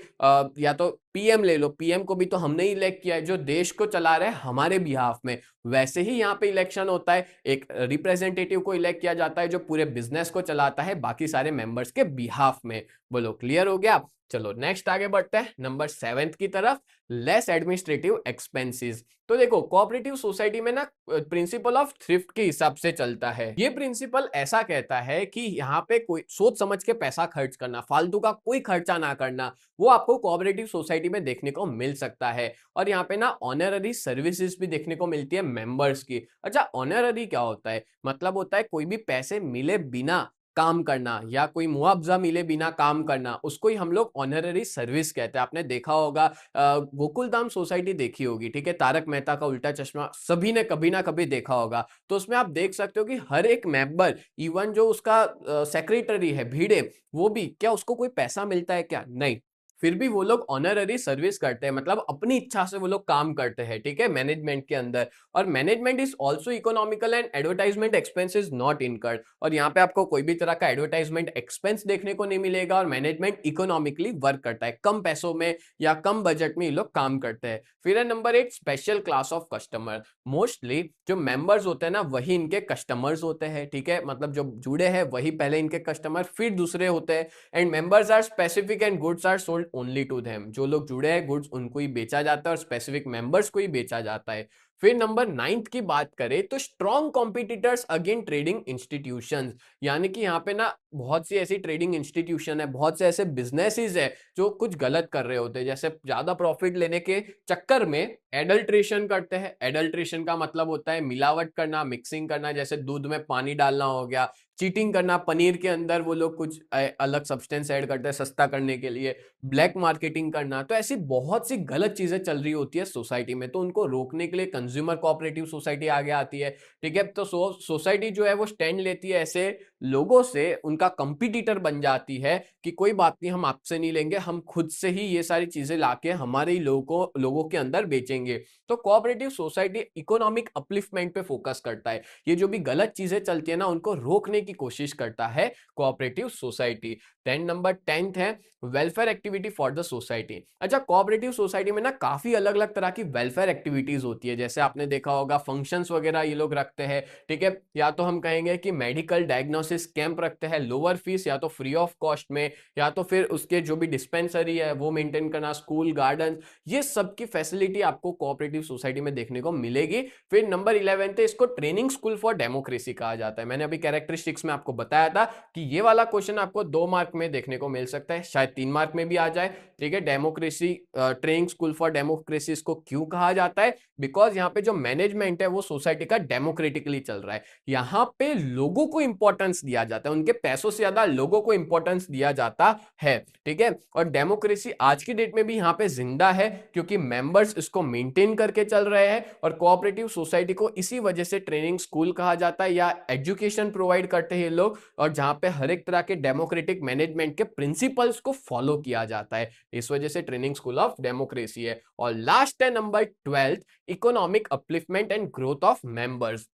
या तो पीएम ले लो, पीएम को भी तो हमने ही इलेक्ट किया है, जो देश को चला रहे हैं हमारे बिहाफ में। वैसे ही यहाँ पे इलेक्शन होता है, एक रिप्रेजेंटेटिव को इलेक्ट किया जाता है जो पूरे बिजनेस को चलाता है बाकी सारे मेंबर्स के बिहाफ में। बोलो क्लियर हो गया? चलो नेक्स्ट आगे बढ़ते हैं नंबर 7 की तरफ, लेस एडमिनिस्ट्रेटिव एक्सपेंसेस। तो देखो, कोऑपरेटिव सोसाइटी में ना प्रिंसिपल ऑफ थ्रिफ्ट के हिसाब से चलता है। ये प्रिंसिपल ऐसा कहता है कि यहाँ पे कोई सोच समझ के पैसा खर्च करना, फालतू का कोई खर्चा ना करना, वो आपको कोऑपरेटिव सोसाइटी में देखने को मिल सकता है। और यहाँ पे ना ऑनररी सर्विसेज भी देखने को मिलती है मेंबर्स की। अच्छा, ऑनररी क्या होता है? मतलब होता है कोई भी पैसे मिले बिना काम करना, या कोई मुआवजा मिले बिना काम करना, उसको ही हम लोग ऑनररी सर्विस कहते हैं। आपने देखा होगा, गोकुलधाम सोसाइटी देखी होगी, ठीक है, तारक मेहता का उल्टा चश्मा सभी ने कभी ना कभी देखा होगा। तो उसमें आप देख सकते हो कि हर एक मेंबर, इवन जो उसका सेक्रेटरी है, भिड़े, वो भी क्या उसको कोई पैसा मिलता है क्या? नहीं, फिर भी वो लोग ऑनररी सर्विस करते हैं, मतलब अपनी इच्छा से वो लोग काम करते हैं, ठीक है, मैनेजमेंट के अंदर। और management is also economical and advertisement expenses not incurred. और यहाँ पे आपको कोई भी तरह का एडवर्टाइजमेंट एक्सपेंस देखने को नहीं मिलेगा, और मैनेजमेंट इकोनॉमिकली वर्क करता है, कम पैसों में या कम बजट में ये लोग काम करते हैं। फिर है number 8, special class of customer. Mostly जो मेंबर्स होते हैं ना वही इनके कस्टमर्स होते हैं, ठीक है, मतलब जो जुड़े हैं वही पहले इनके कस्टमर, फिर दूसरे होते हैं। And members are specific and goods are sold only to them. जो लोग जुड़े हैं गुड्स उनको ही बेचा जाता है और स्पेसिफिक मेंबर्स को ही बेचा जाता है। फिर नंबर 9 की बात करें तो strong competitors again trading institutions, यानी कि यहाँ पे ना बहुत सी ऐसी ट्रेडिंग इंस्टीट्यूशन है, बहुत से ऐसे बिजनेसेस है जो कुछ गलत कर रहे होते हैं, जैसे ज्यादा प्रॉफिट लेने के चक्कर में एडल्ट्रेशन करते हैं। एडल्ट्रेशन का मतलब होता है मिलावट करना, मिक्सिंग करना, जैसे दूध में पानी डालना हो गया, चीटिंग करना, पनीर के अंदर वो लोग कुछ अलग सब्सटेंस ऐड करते हैं सस्ता करने के लिए, ब्लैक मार्केटिंग करना। तो ऐसी बहुत सी गलत चीजें चल रही होती है सोसाइटी में, तो उनको रोकने के लिए कंज्यूमर कोऑपरेटिव सोसाइटी आगे आती है। ठीक है, तो सोसाइटी जो है वो स्टैंड लेती है ऐसे लोगों से, उनका कंपटीटर बन जाती है कि कोई बात नहीं, हम आपसे नहीं लेंगे, हम खुद से ही ये सारी चीजें लाके हमारे ही लोगों के अंदर बेचेंगे। तो कोऑपरेटिव सोसाइटी इकोनॉमिक अपलिफ्टमेंट पे फोकस करता है। ये जो भी गलत चीजें चलती है ना, उनको रोकने की कोशिश करता है cooperative society. Then number 10th है welfare activity for the society. अच्छा, कोऑपरेटिव सोसाइटी में ना काफी अलग अलग तरह की वेलफेयर एक्टिविटीज होती है, जैसे आपने देखा होगा फंक्शंस वगैरह ये लोग रखते हैं। ठीक है, या तो हम कहेंगे कि मेडिकल डायग्नोसिस कैंप रखते हैं, लोअर फीस या तो फ्री ऑफ कॉस्ट में, या तो फिर उसके जो भी डिस्पेंसरी है वो मेंटेन करना, स्कूल, गार्डन, ये सब की फैसिलिटी आपको कोऑपरेटिव सोसाइटी में देखने को मिलेगी। फिर नंबर 11 है, इसको ट्रेनिंग स्कूल फॉर डेमोक्रेसी कहा जाता है। मैंने अभी कैरेक्टरिस्टिक्स में आपको बताया था कि ये वाला क्वेश्चन आपको 2 मार्क में देखने को मिल सकता है, शायद 3 मार्क में भी आ जाए। ठीक है, democracy, training school for democracy इसको क्यों कहा जाता है? बिकॉज यहाँ पे जो मैनेजमेंट है वो सोसाइटी का डेमोक्रेटिकली चल रहा है, यहाँ पे लोगों को इंपॉर्टेंस दिया जाता है, उनके पैसों से ज्यादा लोगों को इंपॉर्टेंस दिया जाता है। ठीक है, और डेमोक्रेसी आज की डेट में भी यहाँ पे जिंदा है, क्योंकि मेंबर्स इसको मेंटेन करके चल रहे हैं। और कोऑपरेटिव सोसाइटी को इसी वजह से ट्रेनिंग स्कूल कहा जाता है, या एजुकेशन प्रोवाइड करते हैं ये लोग, और जहां पे हर एक तरह के डेमोक्रेटिक मैनेजमेंट के प्रिंसिपल्स को फॉलो किया जाता है, इस वजह से ट्रेनिंग स्कूल ऑफ डेमोक्रेसी है। और लास्ट है number 12, economic upliftment and growth of members.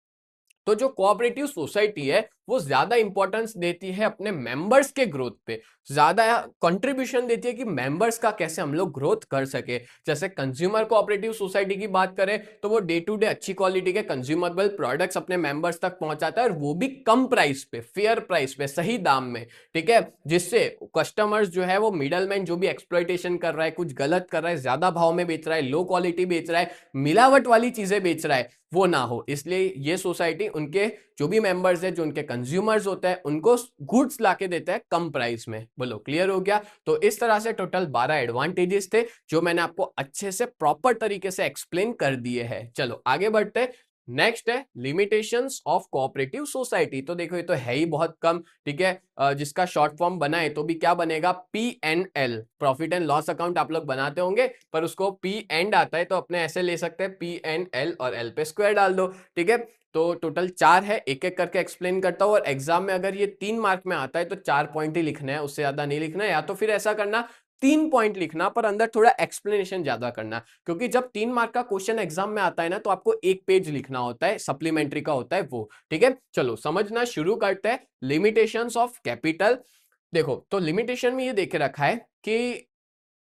तो जो कोऑपरेटिव सोसाइटी है वो ज्यादा इंपॉर्टेंस देती है अपने मेंबर्स के ग्रोथ पे, ज्यादा कंट्रीब्यूशन देती है कि मेंबर्स का कैसे हम लोग ग्रोथ कर सके। जैसे कंज्यूमर कोऑपरेटिव सोसाइटी की बात करें तो वो डे टू डे अच्छी क्वालिटी के कंज्यूमरेबल प्रोडक्ट्स अपने मेंबर्स तक पहुंचाता है, और वो भी कम प्राइस पे, फेयर प्राइस पे, सही दाम में। ठीक है, जिससे कस्टमर्स जो है वो मिडलमैन जो भी एक्सप्लॉइटेशन कर रहा है, कुछ गलत कर रहा है, ज्यादा भाव में बेच रहा है, लो क्वालिटी बेच रहा है, मिलावट वाली चीजें बेच रहा है, वो ना हो। इसलिए ये सोसाइटी उनके जो भी मेंबर्स है, जो उनके कंज्यूमर्स होते हैं, उनको गुड्स लाके देता है कम प्राइस में। बोलो क्लियर हो गया? तो इस तरह से टोटल 12 एडवांटेजेस थे जो मैंने आपको अच्छे से प्रॉपर तरीके से एक्सप्लेन कर दिए हैं। चलो आगे बढ़ते हैं। नेक्स्ट है लिमिटेशंस ऑफ कोऑपरेटिव सोसाइटी। तो देखो ये तो है ही बहुत कम। ठीक है, जिसका शॉर्ट फॉर्म बनाए तो भी क्या बनेगा, PNL, profit and loss account आप लोग बनाते होंगे, पर उसको P एंड आता है तो अपने ऐसे ले सकते हैं PNL और L पे स्क्वायर डाल दो। ठीक है, तो टोटल 4 है, एक एक करके एक्सप्लेन करता हूं। और एग्जाम में अगर ये 3 मार्क में आता है तो 4 पॉइंट ही लिखना है, उससे ज्यादा नहीं लिखना है। या तो फिर ऐसा करना 3 पॉइंट लिखना पर अंदर थोड़ा एक्सप्लेनेशन ज्यादा करना, क्योंकि जब 3 मार्क का क्वेश्चन एग्जाम में आता है ना तो आपको 1 पेज लिखना होता है, सप्लीमेंट्री का होता है वो। ठीक है, चलो समझना शुरू करते हैं। Limitations of capital. देखो तो लिमिटेशन में ये देखे रखा है कि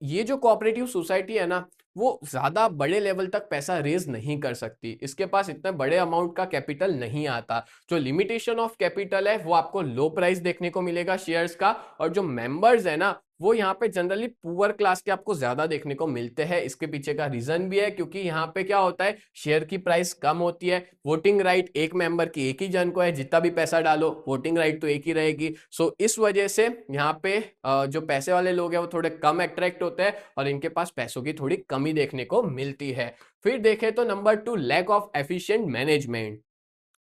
ये जो कोऑपरेटिव सोसाइटी है ना, वो ज्यादा बड़े लेवल तक पैसा रेज नहीं कर सकती, इसके पास इतने बड़े अमाउंट का कैपिटल नहीं आता। जो लिमिटेशन ऑफ कैपिटल है वो आपको लो प्राइस देखने को मिलेगा शेयर्स का, और जो मेंबर्स है ना वो यहाँ पे जनरली पुअर क्लास के आपको ज्यादा देखने को मिलते हैं। इसके पीछे का रीजन भी है, क्योंकि यहाँ पे क्या होता है, शेयर की प्राइस कम होती है, वोटिंग राइट एक मेंबर की एक ही जन को है, जितना भी पैसा डालो वोटिंग राइट तो एक ही रहेगी। सो इस वजह से यहाँ पे जो पैसे वाले लोग हैं वो थोड़े कम अट्रैक्ट होते हैं, और इनके पास पैसों की थोड़ी कमी देखने को मिलती है। फिर देखें तो number 2, lack of efficient management.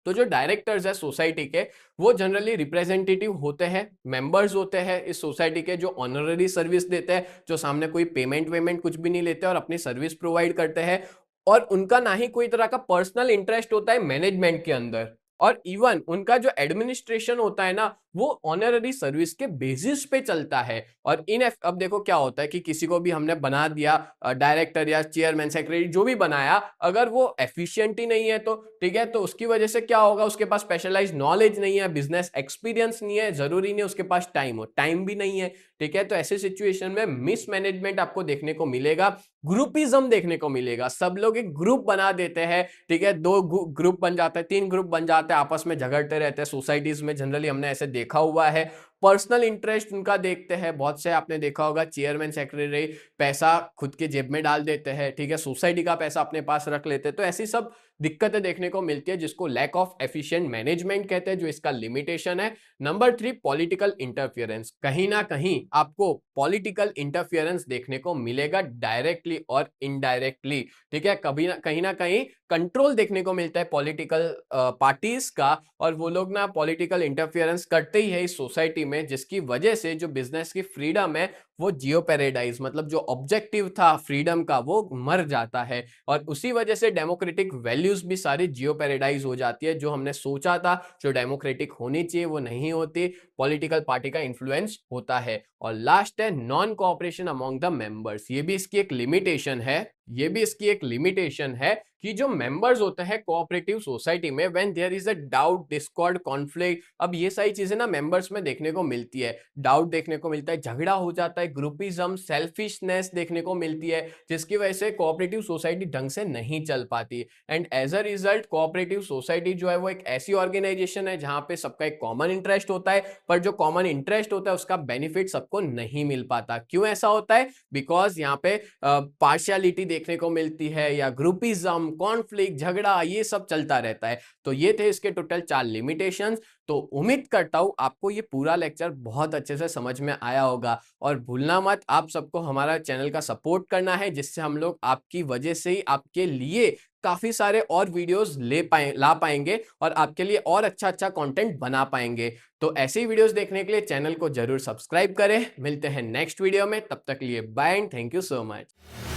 तो जो डायरेक्टर्स है सोसाइटी के, वो जनरली रिप्रेजेंटेटिव होते हैं, मेंबर्स होते हैं इस सोसाइटी के, जो ऑनररी सर्विस देते हैं, जो सामने कोई पेमेंट वेमेंट कुछ भी नहीं लेते और अपनी सर्विस प्रोवाइड करते हैं। और उनका ना ही कोई तरह का पर्सनल इंटरेस्ट होता है मैनेजमेंट के अंदर, और इवन उनका जो एडमिनिस्ट्रेशन होता है ना वो ऑनररी सर्विस के बेसिस पे चलता है। और अब देखो क्या होता है कि किसी को भी हमने बना दिया डायरेक्टर या चेयरमैन, सेक्रेटरी, जो भी बनाया, अगर वो एफिशिएंट ही नहीं है तो ठीक है, तो उसकी वजह से क्या होगा, उसके पास स्पेशलाइज्ड नॉलेज नहीं है, बिजनेस एक्सपीरियंस नहीं है, जरूरी नहीं है उसके पास टाइम हो, टाइम भी नहीं है। ठीक है, तो ऐसे सिचुएशन में मिसमैनेजमेंट आपको देखने को मिलेगा, ग्रुपिज्म देखने को मिलेगा, सब लोग एक ग्रुप बना देते हैं। ठीक है, 2 ग्रुप बन जाते हैं, 3 ग्रुप बन जाते हैं, आपस में झगड़ते रहते हैं। सोसाइटीज में जनरली हमने ऐसे देखा हुआ है। पर्सनल इंटरेस्ट उनका देखते हैं, बहुत से आपने देखा होगा चेयरमैन, सेक्रेटरी पैसा खुद के जेब में डाल देते हैं। ठीक है, सोसाइटी का पैसा अपने पास रख लेते हैं। तो ऐसी सब दिक्कतें देखने को मिलती है, जिसको लैक ऑफ एफिशिएंट मैनेजमेंट कहते हैं, जो इसका लिमिटेशन है। Number 3, political interference. कहीं ना कहीं आपको पॉलिटिकल इंटरफियरेंस देखने को मिलेगा डायरेक्टली और इनडायरेक्टली। ठीक है, कभी ना कहीं कंट्रोल देखने को मिलता है पॉलिटिकल पार्टीज का, और वो लोग ना पॉलिटिकल इंटरफियरेंस करते ही है इस सोसाइटी में, जिसकी वजह से जो बिजनेस की फ्रीडम है वो जियो पैराडाइज, मतलब जो ऑब्जेक्टिव था फ्रीडम का, वो मर जाता है। और उसी वजह से डेमोक्रेटिक वैल्यूज भी सारी जियो पैराडाइज हो जाती है। जो हमने सोचा था जो डेमोक्रेटिक होनी चाहिए वो नहीं होती, पॉलिटिकल पार्टी का इन्फ्लुएंस होता है। और लास्ट है non cooperation among the members. ये भी इसकी एक लिमिटेशन है, ये भी इसकी एक लिमिटेशन है कि जो मेंबर्स होते हैं कोऑपरेटिव सोसाइटी में, when there is a doubt, discord, conflict, अब ये सारी चीजें ना मेंबर्स में देखने को मिलती है। डाउट देखने को मिलता है, झगड़ा हो जाता है, ग्रुपिज्म, सेल्फिशनेस देखने को मिलती है, जिसकी वजह से कोऑपरेटिव सोसाइटी ढंग से नहीं चल पाती। And as a result cooperative society जो है वो एक ऐसी ऑर्गेनाइजेशन है जहां पे सबका एक कॉमन इंटरेस्ट होता है, पर जो कॉमन इंटरेस्ट होता है उसका बेनिफिट सबको नहीं मिल पाता। क्यों ऐसा होता है? बिकॉज यहाँ पे पार्शियलिटी देखने को मिलती है, या ग्रुपिज्म, कॉन्फ्लिक्ट, झगड़ा, ये सब चलता रहता है। तो ये थे इसके टोटल 4 लिमिटेशंस। तो उम्मीद करता हूं आपको ये पूरा लेक्चर बहुत अच्छे से समझ में आया होगा। और भूलना मत, आप सबको हमारा चैनल का सपोर्ट करना है, जिससे हम लोग आपकी वजह से ही आपके लिए काफी सारे और वीडियोस ला पाएंगे, और आपके लिए और अच्छा अच्छा कंटेंट बना पाएंगे। तो ऐसी वीडियोस देखने के लिए चैनल को जरूर सब्सक्राइब करें। मिलते हैं नेक्स्ट वीडियो में, तब तक के लिए bye and thank you so much.